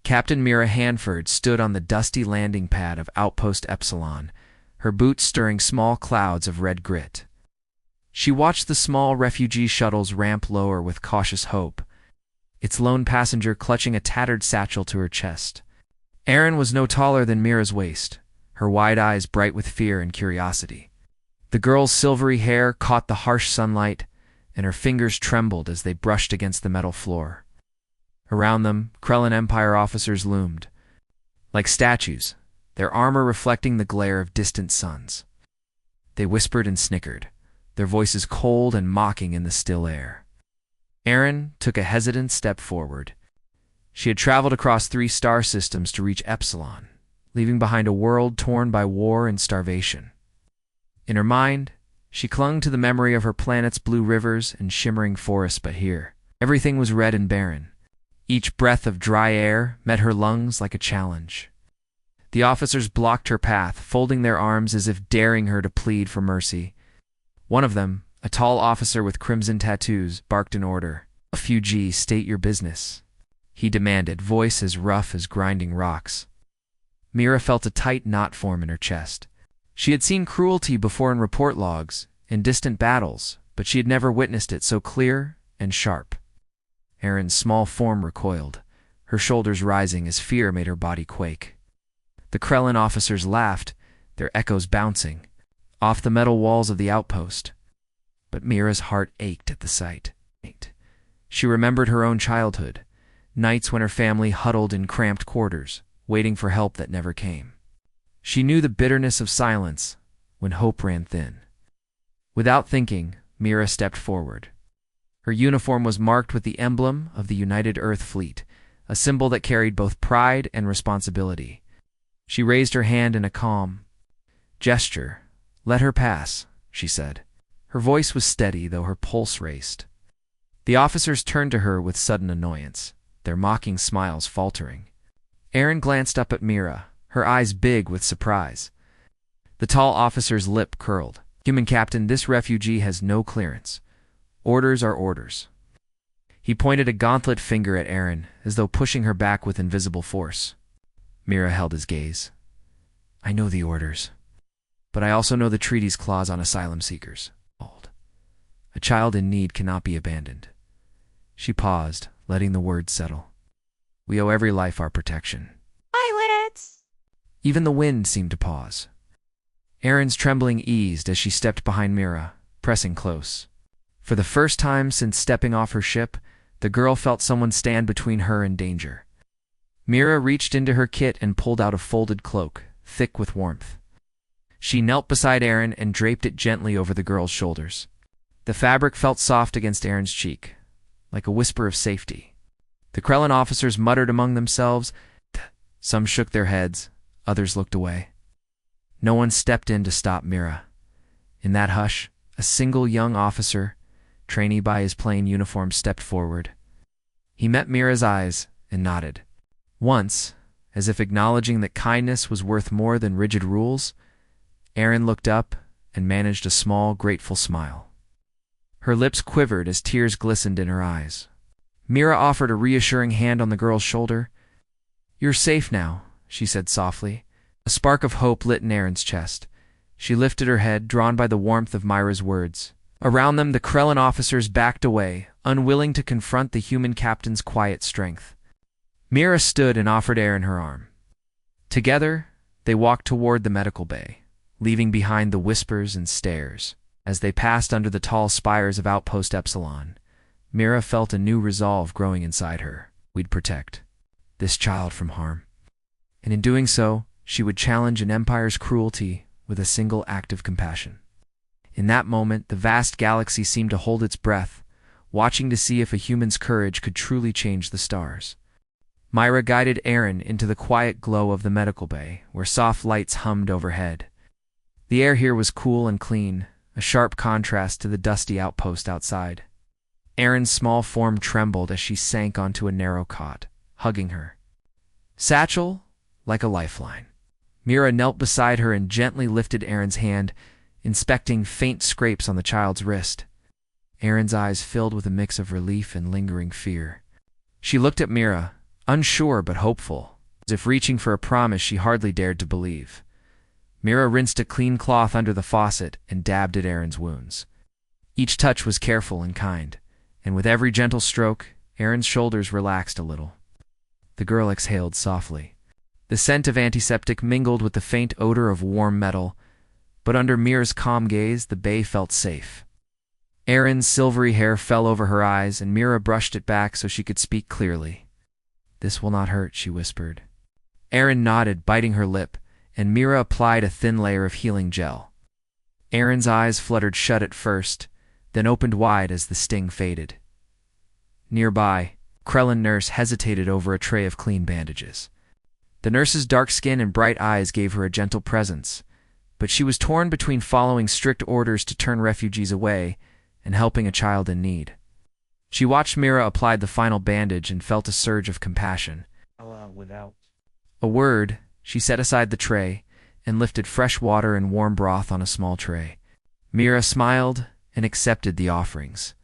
Captain Mira Hanford stood on the dusty landing pad of Outpost Epsilon, her boots stirring small clouds of red grit. She watched the small refugee shuttles ramp lower with cautious hope, its lone passenger clutching a tattered satchel to her chest. Erin was no taller than Mira's waist, her wide eyes bright with fear and curiosity. The girl's silvery hair caught the harsh sunlight, and her fingers trembled as they brushed against the metal floor. Around them, Krellin Empire officers loomed, like statues, their armor reflecting the glare of distant suns. They whispered and snickered, their voices cold and mocking in the still air. Erin took a hesitant step forward. She had traveled across 3 star systems to reach Epsilon, leaving behind a world torn by war and starvation. In her mind, she clung to the memory of her planet's blue rivers and shimmering forests, but here, everything was red and barren. Each breath of dry air met her lungs like a challenge. The officers blocked her path, folding their arms as if daring her to plead for mercy. One of them, a tall officer with crimson tattoos, barked an order. "Refugee, state your business," he demanded, voice as rough as grinding rocks. Mira felt a tight knot form in her chest. She had seen cruelty before in report logs, in distant battles, but she had never witnessed it so clear and sharp. Erin's small form recoiled, her shoulders rising as fear made her body quake. The Krellin officers laughed, their echoes bouncing off the metal walls of the outpost. But Mira's heart ached at the sight. She remembered her own childhood, nights when her family huddled in cramped quarters, waiting for help that never came. She knew the bitterness of silence when hope ran thin. Without thinking, Mira stepped forward. Her uniform was marked with the emblem of the United Earth Fleet, a symbol that carried both pride and responsibility. She raised her hand in a calm gesture. "Let her pass," she said. Her voice was steady, though her pulse raced. The officers turned to her with sudden annoyance, their mocking smiles faltering. Erin glanced up at Mira, her eyes big with surprise. The tall officer's lip curled. "Human Captain, this refugee has no clearance. Orders are orders." He pointed a gauntlet finger at Erin, as though pushing her back with invisible force. Mira held his gaze. "I know the orders, but I also know the treaty's clause on asylum seekers. A child in need cannot be abandoned." She paused, letting the words settle. "We owe every life our protection." Pilots! Even the wind seemed to pause. Erin's trembling eased as she stepped behind Mira, pressing close. For the first time since stepping off her ship, the girl felt someone stand between her and danger. Mira reached into her kit and pulled out a folded cloak, thick with warmth. She knelt beside Erin and draped it gently over the girl's shoulders. The fabric felt soft against Erin's cheek, like a whisper of safety. The Krellin officers muttered among themselves. Some shook their heads, others looked away. No one stepped in to stop Mira. In that hush, a single young officer, trainee by his plain uniform, stepped forward. He met Mira's eyes and nodded. Once, as if acknowledging that kindness was worth more than rigid rules, Erin looked up and managed a small, grateful smile. Her lips quivered as tears glistened in her eyes. Mira offered a reassuring hand on the girl's shoulder. "You're safe now," she said softly. A spark of hope lit in Erin's chest. She lifted her head, drawn by the warmth of Myra's words. Around them, the Krellin officers backed away, unwilling to confront the human captain's quiet strength. Mira stood and offered Erin her arm. Together, they walked toward the medical bay, leaving behind the whispers and stares. As they passed under the tall spires of Outpost Epsilon, Mira felt a new resolve growing inside her. We'd protect this child from harm. And in doing so, she would challenge an empire's cruelty with a single act of compassion. In that moment, the vast galaxy seemed to hold its breath, watching to see if a human's courage could truly change the stars. Mira guided Erin into the quiet glow of the medical bay, where soft lights hummed overhead. The air here was cool and clean, a sharp contrast to the dusty outpost outside. Erin's small form trembled as she sank onto a narrow cot, hugging her satchel like a lifeline. Mira knelt beside her and gently lifted Erin's hand, inspecting faint scrapes on the child's wrist. Erin's eyes filled with a mix of relief and lingering fear. She looked at Mira, unsure but hopeful, as if reaching for a promise she hardly dared to believe. Mira rinsed a clean cloth under the faucet and dabbed at Aaron's wounds. Each touch was careful and kind, and with every gentle stroke, Aaron's shoulders relaxed a little. The girl exhaled softly. The scent of antiseptic mingled with the faint odor of warm metal, but under Mira's calm gaze, the bae felt safe. Aaron's silvery hair fell over her eyes, and Mira brushed it back so she could speak clearly. "This will not hurt," she whispered. Aaron nodded, biting her lip, and Mira applied a thin layer of healing gel. Aaron's eyes fluttered shut at first, then opened wide as the sting faded. Nearby, Krellin nurse hesitated over a tray of clean bandages. The nurse's dark skin and bright eyes gave her a gentle presence, but she was torn between following strict orders to turn refugees away and helping a child in need. She watched Mira apply the final bandage and felt a surge of compassion. Without a word, she set aside the tray and lifted fresh water and warm broth on a small tray. Mira smiled and accepted the offerings.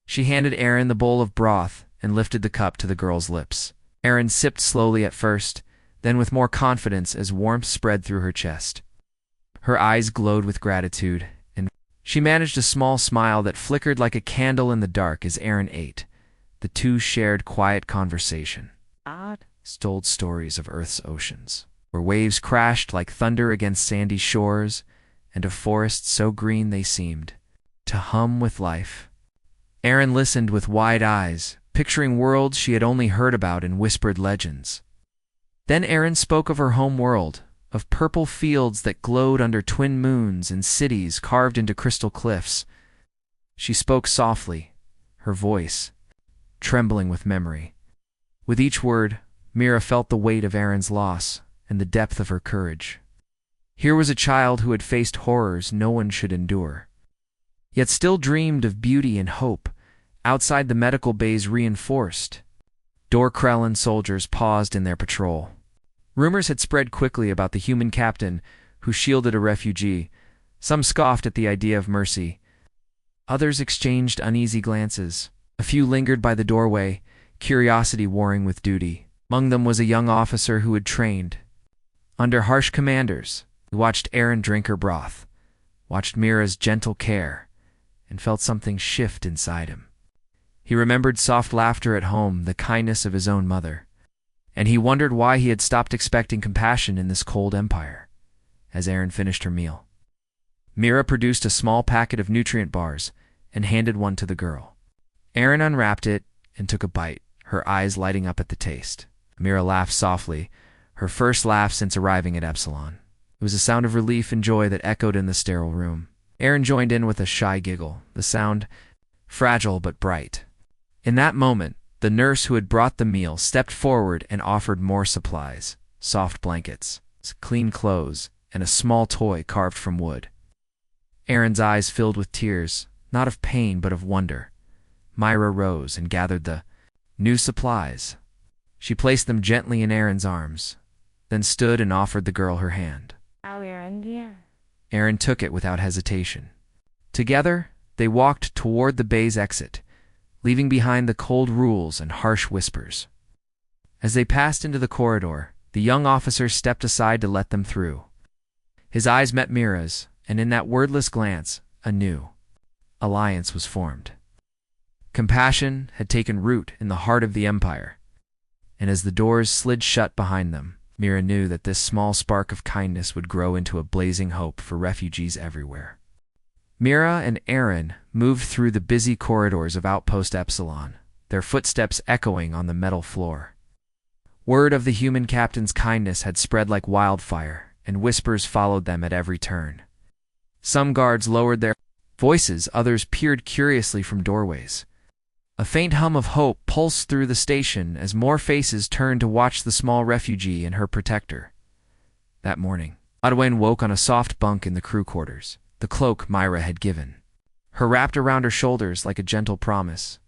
She handed Aaron the bowl of broth and lifted the cup to the girl's lips. Aaron sipped slowly at first, then with more confidence as warmth spread through her chest. Her eyes glowed with gratitude, and she managed a small smile that flickered like a candle in the dark as Aaron ate. The two shared quiet conversation. Told stories of Earth's oceans, where waves crashed like thunder against sandy shores, and of forests so green they seemed to hum with life. Aaron listened with wide eyes, picturing worlds she had only heard about in whispered legends. Then Aaron spoke of her home world, of purple fields that glowed under twin moons and cities carved into crystal cliffs. She spoke softly, her voice trembling with memory. With each word, Mira felt the weight of Aaron's loss and the depth of her courage. Here was a child who had faced horrors no one should endure, yet still dreamed of beauty and hope outside the medical bays reinforced. Krellin soldiers paused in their patrol. Rumors had spread quickly about the human captain who shielded a refugee. Some scoffed at the idea of mercy. Others exchanged uneasy glances. A few lingered by the doorway, curiosity warring with duty. Among them was a young officer who had trained under harsh commanders. He watched Aaron drink her broth, watched Mira's gentle care, and felt something shift inside him. He remembered soft laughter at home, the kindness of his own mother, and he wondered why he had stopped expecting compassion in this cold empire. As Aaron finished her meal, Mira produced a small packet of nutrient bars and handed one to the girl. Aaron unwrapped it and took a bite, her eyes lighting up at the taste. Mira laughed softly, her first laugh since arriving at Epsilon. It was a sound of relief and joy that echoed in the sterile room. Aaron joined in with a shy giggle, the sound fragile but bright. In that moment, the nurse who had brought the meal stepped forward and offered more supplies: soft blankets, clean clothes, and a small toy carved from wood. Aaron's eyes filled with tears, not of pain but of wonder. Mira rose and gathered the new supplies. She placed them gently in Aaron's arms, then stood and offered the girl her hand. Aaron took it without hesitation. Together, they walked toward the bay's exit, leaving behind the cold rules and harsh whispers. As they passed into the corridor, the young officer stepped aside to let them through. His eyes met Mira's, and in that wordless glance, a new alliance was formed. Compassion had taken root in the heart of the Empire, and as the doors slid shut behind them, Mira knew that this small spark of kindness would grow into a blazing hope for refugees everywhere. Mira and Aaron moved through the busy corridors of Outpost Epsilon, their footsteps echoing on the metal floor. Word of the human captain's kindness had spread like wildfire, and whispers followed them at every turn. Some guards lowered their voices, others peered curiously from doorways. A faint hum of hope pulsed through the station as more faces turned to watch the small refugee and her protector. That morning, Adwain woke on a soft bunk in the crew quarters, the cloak Mira had given her wrapped around her shoulders like a gentle promise.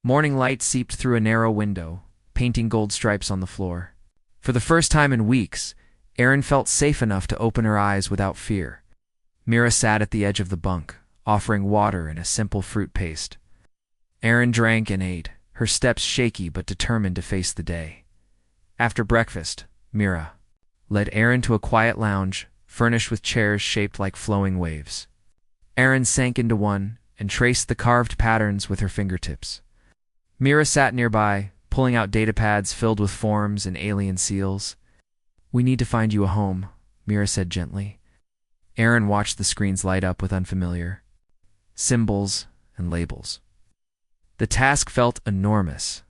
Morning light seeped through a narrow window, painting gold stripes on the floor. For the first time in weeks, Aaron felt safe enough to open her eyes without fear. Mira sat at the edge of the bunk, offering water and a simple fruit paste. Aaron drank and ate, her steps shaky but determined to face the day. After breakfast, Mira led Aaron to a quiet lounge, furnished with chairs shaped like flowing waves. Aaron sank into one and traced the carved patterns with her fingertips. Mira sat nearby, pulling out datapads filled with forms and alien seals. "We need to find you a home," Mira said gently. Aaron watched the screens light up with unfamiliar symbols and labels. The task felt enormous,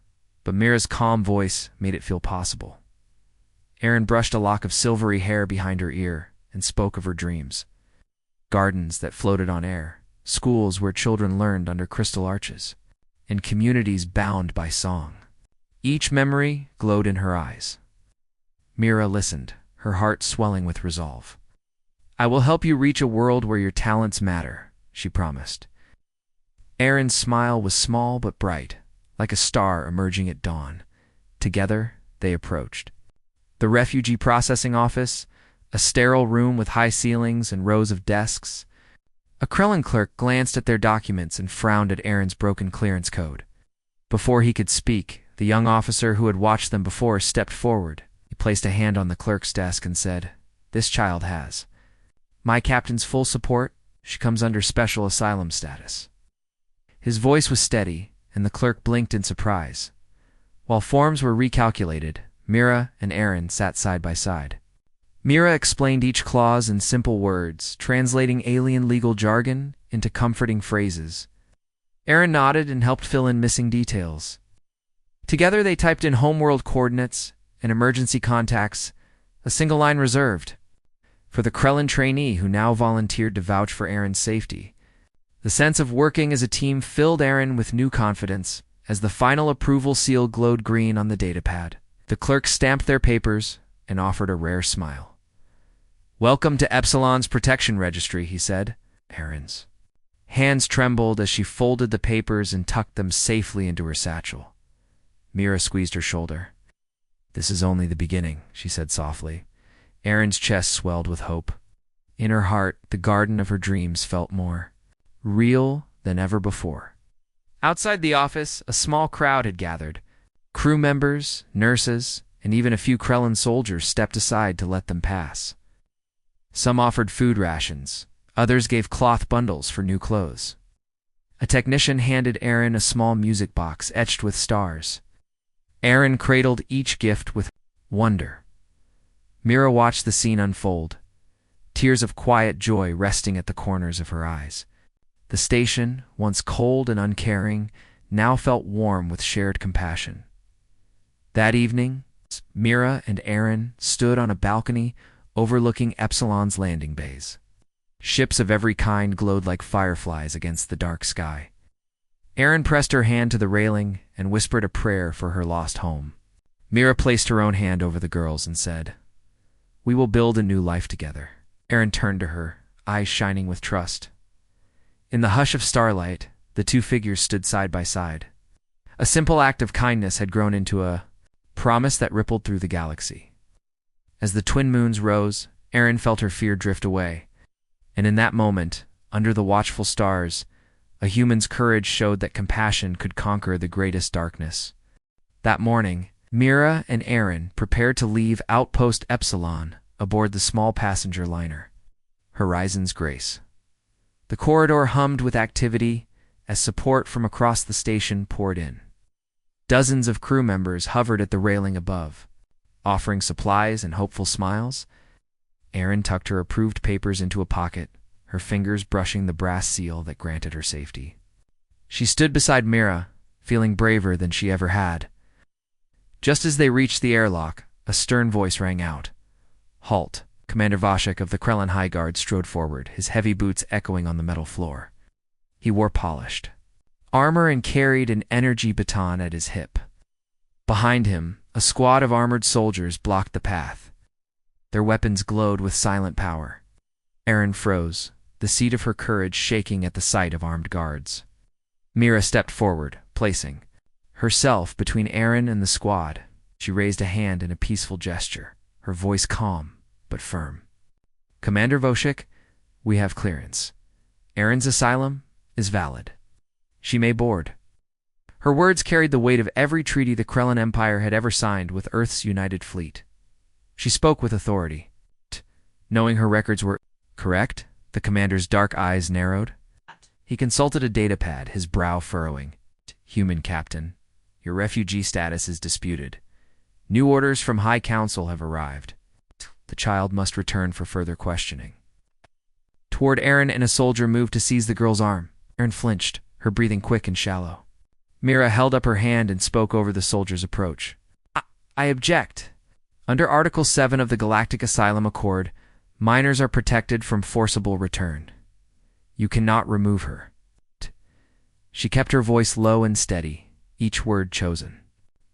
but Mira's calm voice made it feel possible. Aaron brushed a lock of silvery hair behind her ear and spoke of her dreams. Gardens that floated on air, schools where children learned under crystal arches, and communities bound by song. Each memory glowed in her eyes. Mira listened, her heart swelling with resolve. "I will help you reach a world where your talents matter," she promised. Aaron's smile was small but bright, like a star emerging at dawn. Together, they approached the refugee processing office, a sterile room with high ceilings and rows of desks. A Krellin clerk glanced at their documents and frowned at Aaron's broken clearance code. Before he could speak, the young officer who had watched them before stepped forward. He placed a hand on the clerk's desk and said, "This child has my captain's full support. She comes under special asylum status." His voice was steady, and the clerk blinked in surprise. While forms were recalculated, Mira and Aaron sat side by side. Mira explained each clause in simple words, translating alien legal jargon into comforting phrases. Aaron nodded and helped fill in missing details. Together they typed in homeworld coordinates and emergency contacts, a single line reserved for the Krellin trainee who now volunteered to vouch for Aaron's safety. The sense of working as a team filled Aaron with new confidence as the final approval seal glowed green on the datapad. The clerk stamped their papers and offered a rare smile. "Welcome to Epsilon's protection registry," he said. Aaron's hands trembled as she folded the papers and tucked them safely into her satchel. Mira squeezed her shoulder. "This is only the beginning," she said softly. Aaron's chest swelled with hope. In her heart, the garden of her dreams felt more real than ever before. Outside the office, a small crowd had gathered. Crew members, nurses, and even a few Krellin soldiers stepped aside to let them pass. Some offered food rations. Others gave cloth bundles for new clothes. A technician handed Aaron a small music box etched with stars. Aaron cradled each gift with wonder. Mira watched the scene unfold, tears of quiet joy resting at the corners of her eyes. The station, once cold and uncaring, now felt warm with shared compassion. That evening, Mira and Aaron stood on a balcony overlooking Epsilon's landing bays. Ships of every kind glowed like fireflies against the dark sky. Aaron pressed her hand to the railing and whispered a prayer for her lost home. Mira placed her own hand over the girl's and said, "We will build a new life together." Aaron turned to her, eyes shining with trust. In the hush of starlight, the two figures stood side by side. A simple act of kindness had grown into a promise that rippled through the galaxy. As the twin moons rose, Aaron felt her fear drift away. And in that moment, under the watchful stars, a human's courage showed that compassion could conquer the greatest darkness. That morning, Mira and Aaron prepared to leave Outpost Epsilon aboard the small passenger liner, Horizon's Grace. The corridor hummed with activity as support from across the station poured in. Dozens of crew members hovered at the railing above, offering supplies and hopeful smiles. Aaron tucked her approved papers into a pocket, her fingers brushing the brass seal that granted her safety. She stood beside Mira, feeling braver than she ever had. Just as they reached the airlock, a stern voice rang out. "Halt!" Commander Vashik of the Krellin High Guard strode forward, his heavy boots echoing on the metal floor. He wore polished armor and carried an energy baton at his hip. Behind him, a squad of armored soldiers blocked the path. Their weapons glowed with silent power. Aaron froze, the seat of her courage shaking at the sight of armed guards. Mira stepped forward, placing herself between Aaron and the squad. She raised a hand in a peaceful gesture, her voice calm but firm. "Commander Vashik, we have clearance. Aaron's asylum is valid. She may board." Her words carried the weight of every treaty the Krellin Empire had ever signed with Earth's united fleet. She spoke with authority. Knowing her records were correct, the commander's dark eyes narrowed. He consulted a datapad, his brow furrowing. Human captain, your refugee status is disputed. New orders from High Council have arrived. The child must return for further questioning. Toward Aaron, and a soldier moved to seize the girl's arm. Aaron flinched, her breathing quick and shallow. Mira held up her hand and spoke over the soldier's approach. I object. Under Article 7 of the Galactic Asylum Accord, minors are protected from forcible return. You cannot remove her. She kept her voice low and steady, each word chosen,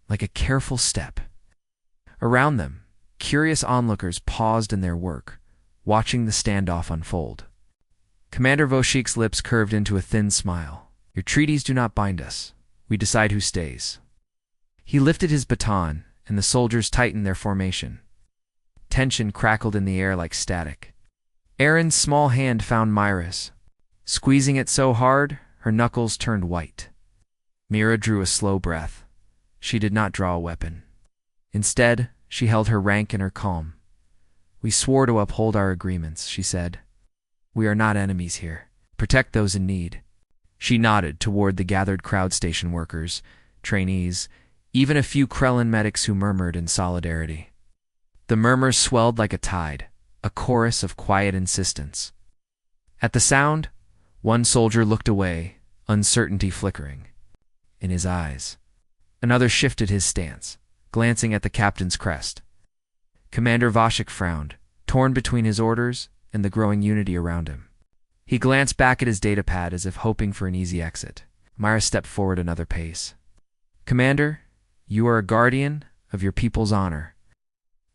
like a careful step. Around them, curious onlookers paused in their work, watching the standoff unfold. Commander Voshik's lips curved into a thin smile. Your treaties do not bind us. We decide who stays. He lifted his baton, and the soldiers tightened their formation. Tension crackled in the air like static. Aaron's small hand found Myra's. Squeezing it so hard, her knuckles turned white. Mira drew a slow breath. She did not draw a weapon. Instead, she held her rank and her calm. We swore to uphold our agreements, she said. We are not enemies here. Protect those in need. She nodded toward the gathered crowd station workers, trainees, even a few Krellin medics who murmured in solidarity. The murmurs swelled like a tide, a chorus of quiet insistence. At the sound, one soldier looked away, uncertainty flickering in his eyes. Another shifted his stance, glancing at the captain's crest. Commander Voshik frowned, torn between his orders and the growing unity around him. He glanced back at his datapad as if hoping for an easy exit. Myra stepped forward another pace. Commander, you are a guardian of your people's honor.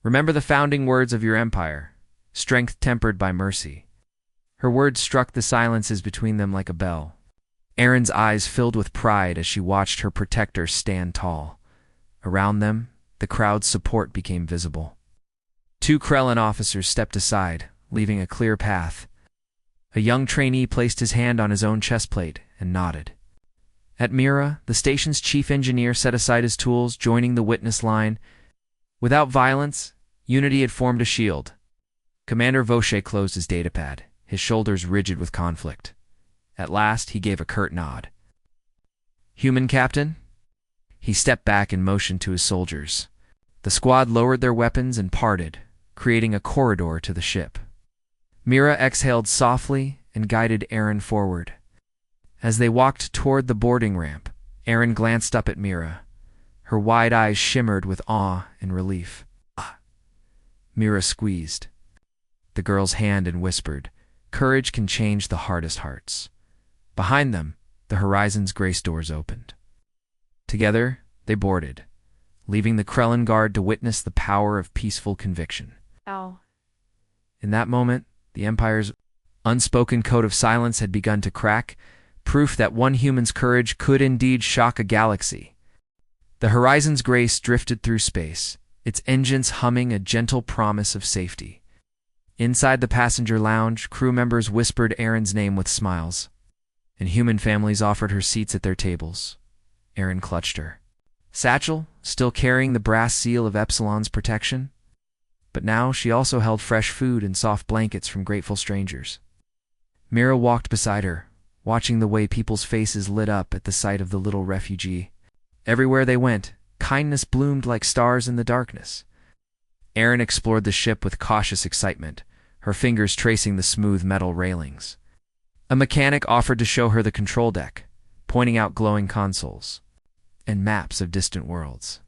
Remember the founding words of your empire, strength tempered by mercy. Her words struck the silences between them like a bell. Aaron's eyes filled with pride as she watched her protector stand tall. Around them, the crowd's support became visible. 2 Krellin officers stepped aside, leaving a clear path. A young trainee placed his hand on his own chestplate and nodded. At Mira, the station's chief engineer set aside his tools, joining the witness line. Without violence, unity had formed a shield. Commander Voshik closed his datapad, his shoulders rigid with conflict. At last, he gave a curt nod. Human captain? He stepped back and motioned to his soldiers. The squad lowered their weapons and parted, creating a corridor to the ship. Mira exhaled softly and guided Aaron forward. As they walked toward the boarding ramp, Aaron glanced up at Mira. Her wide eyes shimmered with awe and relief. Mira squeezed the girl's hand and whispered, "Courage can change the hardest hearts." Behind them, the horizon's grace doors opened. Together, they boarded, leaving the Krellin guard to witness the power of peaceful conviction. Ow. In that moment, the Empire's unspoken code of silence had begun to crack, proof that one human's courage could indeed shock a galaxy. The horizon's grace drifted through space, its engines humming a gentle promise of safety. Inside the passenger lounge, crew members whispered Aaron's name with smiles, and human families offered her seats at their tables. Aaron clutched her satchel, still carrying the brass seal of Epsilon's protection. But now she also held fresh food and soft blankets from grateful strangers. Mira walked beside her, watching the way people's faces lit up at the sight of the little refugee. Everywhere they went, kindness bloomed like stars in the darkness. Aaron explored the ship with cautious excitement, her fingers tracing the smooth metal railings. A mechanic offered to show her the control deck, pointing out glowing consoles and maps of distant worlds.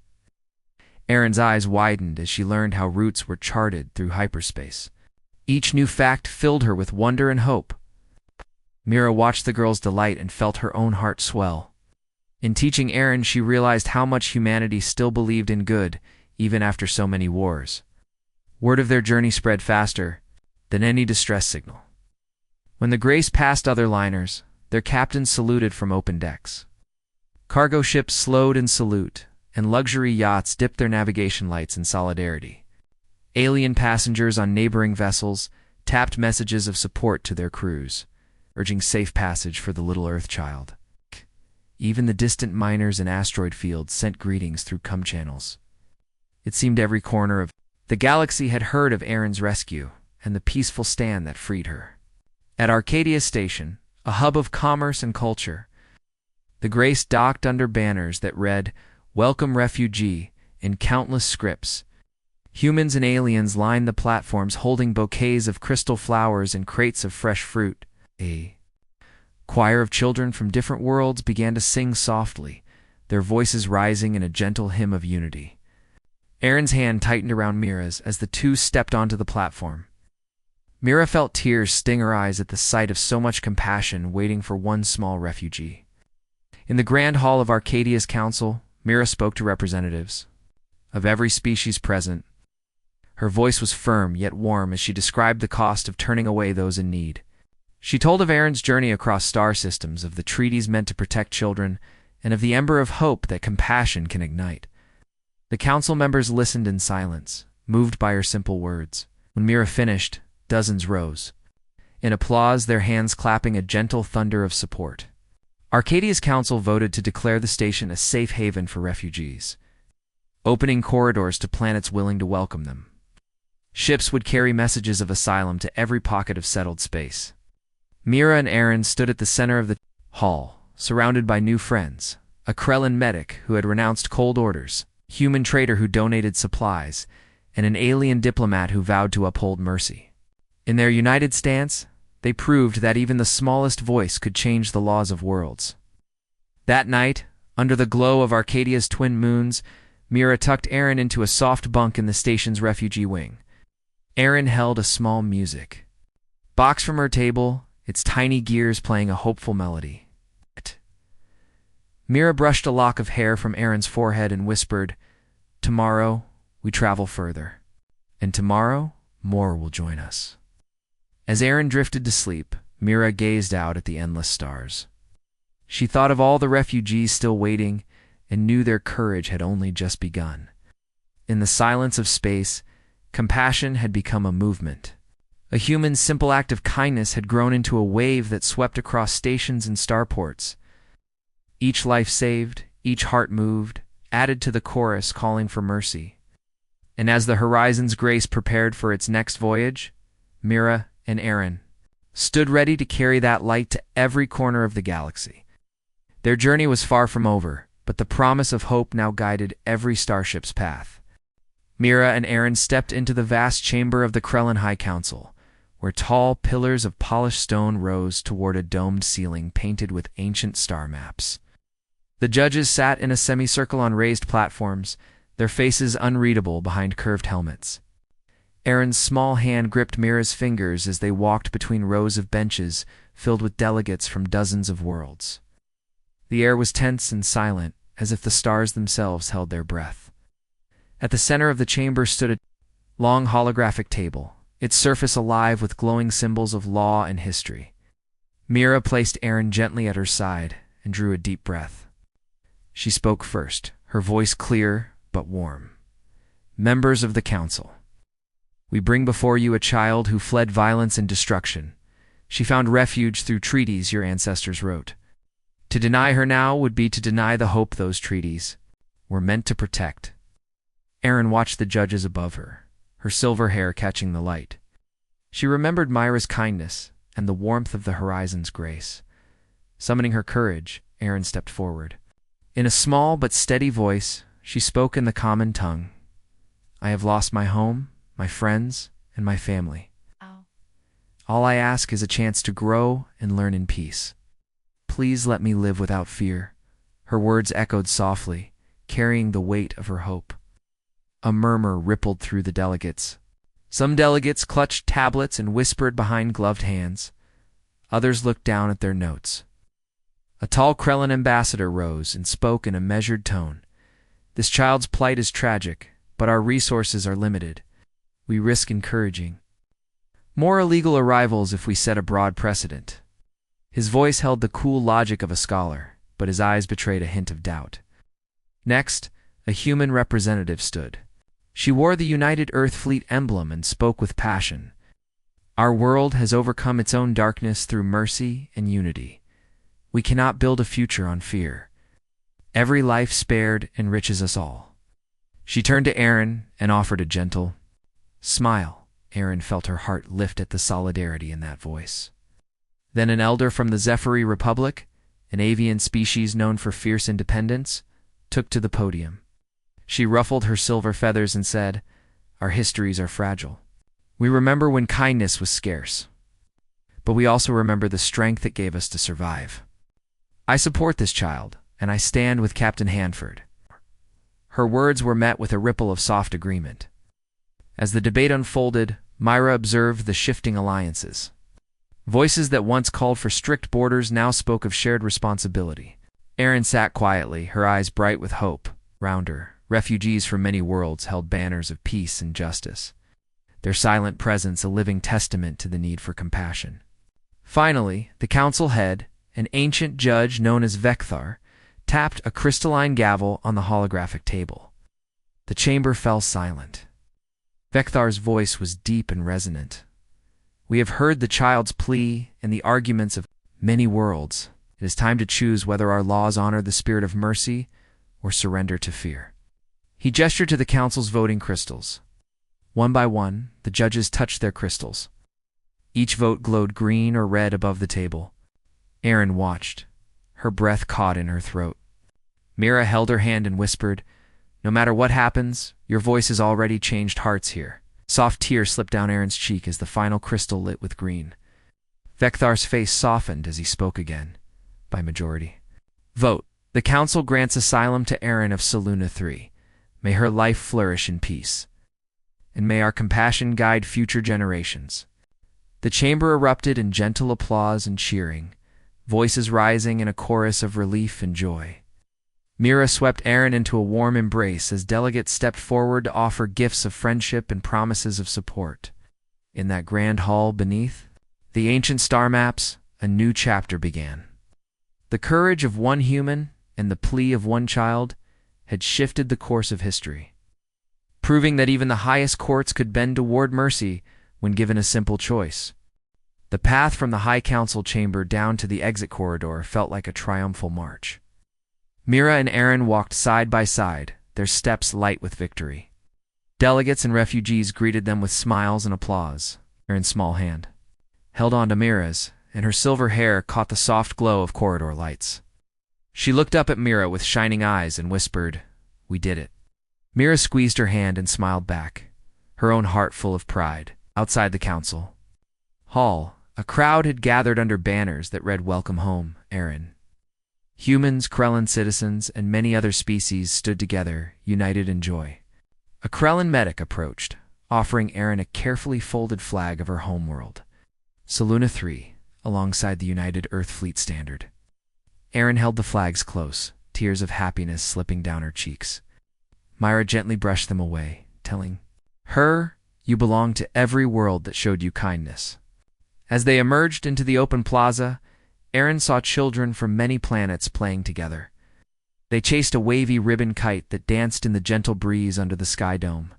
Aaron's eyes widened as she learned how routes were charted through hyperspace. Each new fact filled her with wonder and hope. Mira watched the girl's delight and felt her own heart swell. In teaching Aaron, she realized how much humanity still believed in good, even after so many wars. Word of their journey spread faster than any distress signal. When the Grace passed other liners, their captains saluted from open decks. Cargo ships slowed in salute, and luxury yachts dipped their navigation lights in solidarity. Alien passengers on neighboring vessels tapped messages of support to their crews, urging safe passage for the little Earth child. Even the distant miners in asteroid fields sent greetings through channels. It seemed every corner of the galaxy had heard of Erin's rescue and the peaceful stand that freed her. At Arcadia Station, a hub of commerce and culture, the Grace docked under banners that read, "Welcome Refugee," in countless scripts. Humans and aliens lined the platforms holding bouquets of crystal flowers and crates of fresh fruit. A choir of children from different worlds began to sing softly, their voices rising in a gentle hymn of unity. Erin's hand tightened around Mira's as the two stepped onto the platform. Mira felt tears sting her eyes at the sight of so much compassion waiting for one small refugee. In the grand hall of Arcadia's council, Mira spoke to representatives of every species present. Her voice was firm yet warm as she described the cost of turning away those in need. She told of Erin's journey across star systems, of the treaties meant to protect children, and of the ember of hope that compassion can ignite. The council members listened in silence, moved by her simple words. When Mira finished, dozens rose. In applause, their hands clapping a gentle thunder of support. Arcadia's council voted to declare the station a safe haven for refugees, opening corridors to planets willing to welcome them. Ships would carry messages of asylum to every pocket of settled space. Mira and Erin stood at the center of the hall, surrounded by new friends, a Krellin medic who had renounced cold orders, a human trader who donated supplies, and an alien diplomat who vowed to uphold mercy. In their united stance, they proved that even the smallest voice could change the laws of worlds. That night, under the glow of Arcadia's twin moons, Mira tucked Erin into a soft bunk in the station's refugee wing. Erin held a small music box from her table, its tiny gears playing a hopeful melody. Mira brushed a lock of hair from Erin's forehead and whispered, "Tomorrow, we travel further. And tomorrow, more will join us." As Erin drifted to sleep, Mira gazed out at the endless stars. She thought of all the refugees still waiting and knew their courage had only just begun. In the silence of space, compassion had become a movement. A human's simple act of kindness had grown into a wave that swept across stations and starports. Each life saved, each heart moved, added to the chorus calling for mercy. And as the Horizon's Grace prepared for its next voyage, Mira and Erin stood ready to carry that light to every corner of the galaxy. Their journey was far from over, but the promise of hope now guided every starship's path. Mira and Erin stepped into the vast chamber of the Krellin High Council, where tall pillars of polished stone rose toward a domed ceiling painted with ancient star maps. The judges sat in a semicircle on raised platforms, their faces unreadable behind curved helmets. Erin's small hand gripped Mira's fingers as they walked between rows of benches filled with delegates from dozens of worlds. The air was tense and silent, as if the stars themselves held their breath. At the center of the chamber stood a long holographic table, its surface alive with glowing symbols of law and history. Mira placed Erin gently at her side and drew a deep breath. She spoke first, her voice clear but warm. "Members of the Council, we bring before you a child who fled violence and destruction. She found refuge through treaties your ancestors wrote. To deny her now would be to deny the hope those treaties were meant to protect." Erin watched the judges above her, her silver hair catching the light. She remembered Myra's kindness and the warmth of the Horizon's Grace. Summoning her courage, Erin stepped forward. In a small but steady voice, she spoke in the common tongue. "I have lost my home, my friends, and my family. All I ask is a chance to grow and learn in peace. Please let me live without fear." Her words echoed softly, carrying the weight of her hope. A murmur rippled through the delegates. Some delegates clutched tablets and whispered behind gloved hands. Others looked down at their notes. A tall Krellin ambassador rose and spoke in a measured tone. "This child's plight is tragic, but our resources are limited. We risk encouraging more illegal arrivals if we set a broad precedent." His voice held the cool logic of a scholar, but his eyes betrayed a hint of doubt. Next, a human representative stood. She wore the United Earth Fleet emblem and spoke with passion. "Our world has overcome its own darkness through mercy and unity. We cannot build a future on fear. Every life spared enriches us all. She turned to Aaron and offered a gentle smile. Aaron felt her heart lift at the solidarity in that voice. Then an elder from the Zephyri Republic, an avian species known for fierce independence, took to the podium. She ruffled her silver feathers and said, "Our histories are fragile. We remember when kindness was scarce, but we also remember the strength it gave us to survive. I support this child, and I stand with Captain Hanford." Her words were met with a ripple of soft agreement. As the debate unfolded, Myra observed the shifting alliances. Voices that once called for strict borders now spoke of shared responsibility. Aaron sat quietly, her eyes bright with hope. Round her, refugees from many worlds held banners of peace and justice, their silent presence a living testament to the need for compassion. Finally, the council head, an ancient judge known as Vekthar, tapped a crystalline gavel on the holographic table. The chamber fell silent. Vekthar's voice was deep and resonant. "We have heard the child's plea and the arguments of many worlds. It is time to choose whether our laws honor the spirit of mercy or surrender to fear." He gestured to the council's voting crystals. One by one, the judges touched their crystals. Each vote glowed green or red above the table. Aaron watched, her breath caught in her throat. Mira held her hand and whispered, "No matter what happens, your voice has already changed hearts here." Soft tears slipped down Aaron's cheek as the final crystal lit with green. Vekthar's face softened as he spoke again. By majority. "Vote. The council grants asylum to Aaron of Saluna 3. May her life flourish in peace. And may our compassion guide future generations." The chamber erupted in gentle applause and cheering, voices rising in a chorus of relief and joy. Mira swept Aaron into a warm embrace as delegates stepped forward to offer gifts of friendship and promises of support. In that grand hall beneath the ancient star maps, a new chapter began. The courage of one human and the plea of one child had shifted the course of history, proving that even the highest courts could bend toward mercy when given a simple choice. The path from the High Council chamber down to the exit corridor felt like a triumphal march. Mira and Aaron walked side by side, their steps light with victory. Delegates and refugees greeted them with smiles and applause. Aaron's small hand held on to Mira's, and her silver hair caught the soft glow of corridor lights. She looked up at Mira with shining eyes and whispered, "We did it." Mira squeezed her hand and smiled back, her own heart full of pride. Outside the council hall, a crowd had gathered under banners that read, "Welcome home, Aaron." Humans, Krellan citizens, and many other species stood together, united in joy. A Krellan medic approached, offering Aaron a carefully folded flag of her homeworld, Saluna 3, alongside the United Earth Fleet standard. Aaron held the flags close, tears of happiness slipping down her cheeks. Myra gently brushed them away, telling her, "You belong to every world that showed you kindness." As they emerged into the open plaza, Aaron saw children from many planets playing together. They chased a wavy ribbon kite that danced in the gentle breeze under the sky dome.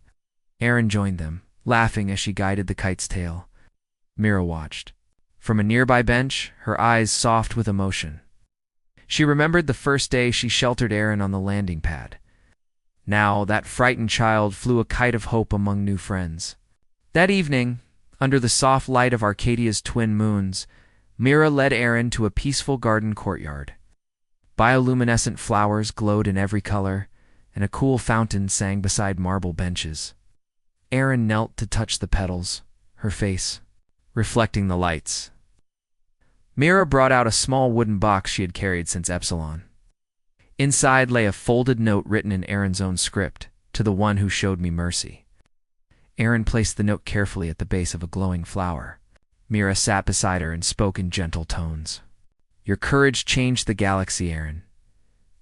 Aaron joined them, laughing as she guided the kite's tail. Mira watched. From a nearby bench, her eyes soft with emotion. She remembered the first day she sheltered Aaron on the landing pad. Now, that frightened child flew a kite of hope among new friends. That evening, under the soft light of Arcadia's twin moons, Mira led Aaron to a peaceful garden courtyard. Bioluminescent flowers glowed in every color, and a cool fountain sang beside marble benches. Aaron knelt to touch the petals, her face reflecting the lights. Mira brought out a small wooden box she had carried since Epsilon. Inside lay a folded note written in Aaron's own script, "To the one who showed me mercy." Aaron placed the note carefully at the base of a glowing flower. Mira sat beside her and spoke in gentle tones. "Your courage changed the galaxy, Aaron.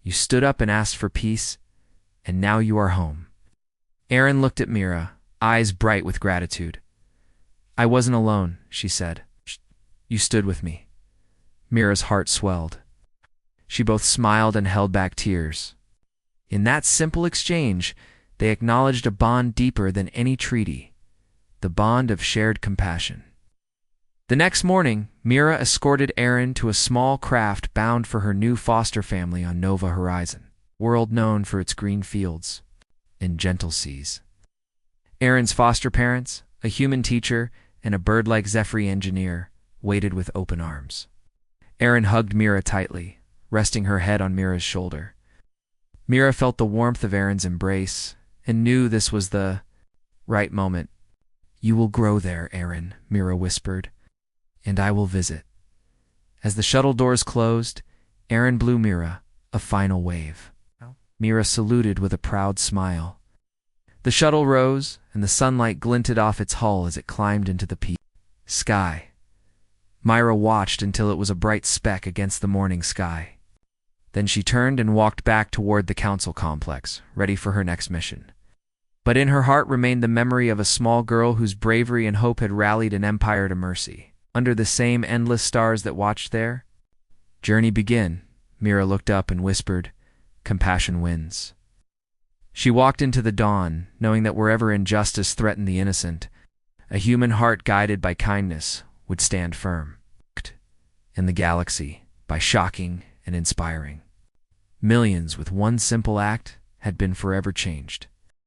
You stood up and asked for peace, and now you are home." Aaron looked at Mira, eyes bright with gratitude. "I wasn't alone," she said. "You stood with me." Mira's heart swelled. She both smiled and held back tears. In that simple exchange, they acknowledged a bond deeper than any treaty, the bond of shared compassion. The next morning, Mira escorted Aaron to a small craft bound for her new foster family on Nova Horizon, world known for its green fields and gentle seas. Aaron's foster parents, a human teacher and a bird-like Zephyr engineer, waited with open arms. Aaron hugged Mira tightly, resting her head on Mira's shoulder. Mira felt the warmth of Aaron's embrace and knew this was the right moment. "You will grow there, Aaron," Mira whispered, "and I will visit." As the shuttle doors closed, Aaron blew Mira a final wave. Mira saluted with a proud smile. The shuttle rose, and the sunlight glinted off its hull as it climbed into the sky. Myra watched until it was a bright speck against the morning sky. Then she turned and walked back toward the council complex, ready for her next mission. But in her heart remained the memory of a small girl whose bravery and hope had rallied an empire to mercy. Under the same endless stars that watched there, "Journey begin," Mira looked up and whispered, "Compassion wins." She walked into the dawn, knowing that wherever injustice threatened the innocent, a human heart guided by kindness would stand firm. In the galaxy, by shocking and inspiring. Millions with one simple act had been forever changed.